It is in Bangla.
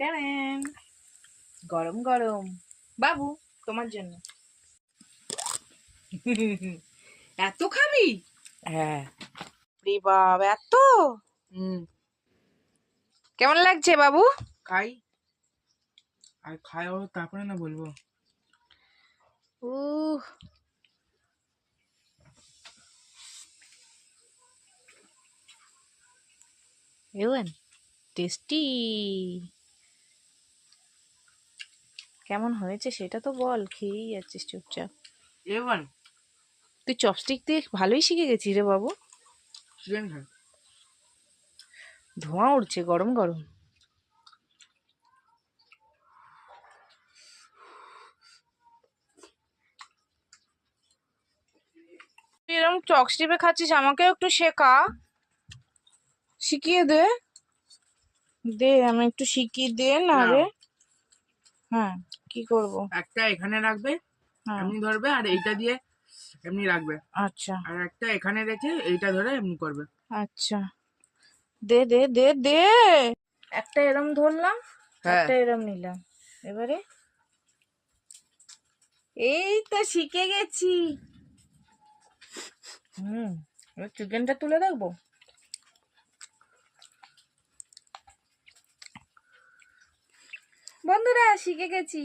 টান, গরম গরম বাবু তোমার জন্য। এত খাবি? হ্যাঁ রে বাবা, এত হুম, কেমন লাগছে বাবু? খাই। আর খাও তারপরে না বলবো। উহ, এওয়ান টেস্টি। কেমন হয়েছে সেটা তো বল, খেয়েই যাচ্ছিস চুপচাপ। এবার তুই চপস্টিক দিয়ে ভালোই শিখে গেছিস রে বাবু। চিকেন খাই। ধোঁয়া উঠছে গরম গরম। তুই এরকম চকস্টিপে খাচ্ছিস, আমাকে একটু শেখা, শিখিয়ে দে। দে আমি একটু শিখিয়ে দে না না, রে। হ্যাঁ, কি করব? একটা এখানে রাখবে, হ্যাঁ, এমনি ধরবে, আর এইটা দিয়ে এমনি রাখবে, আচ্ছা আর একটা এখানে রেখে এইটা ধরে এমনি করবে। আচ্ছা, দে দে দে দে। একটা এরম ধরলাম, হ্যাঁ, একটা এরম নিলাম, এবারে এই তো শিখে গেছি। এবার চিকেনটা তুলে রাখবো। বন্ধুরা শিখে গেছি।